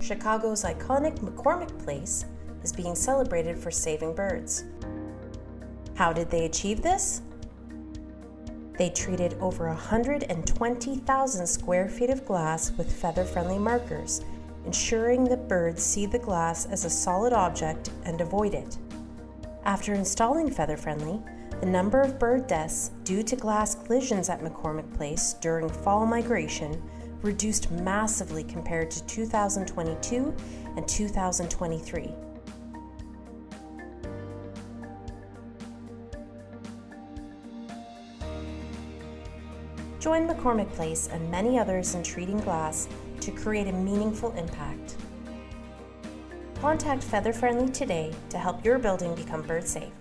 Chicago's iconic McCormick Place is being celebrated for saving birds. How did they achieve this? They treated over 120,000 square feet of glass with feather-friendly markers, ensuring that birds see the glass as a solid object and avoid it. After installing feather-friendly, the number of bird deaths due to glass collisions at McCormick Place during fall migration reduced massively compared to 2022 and 2023. Join McCormick Place and many others in treating glass to create a meaningful impact. Contact Feather Friendly today to help your building become bird safe.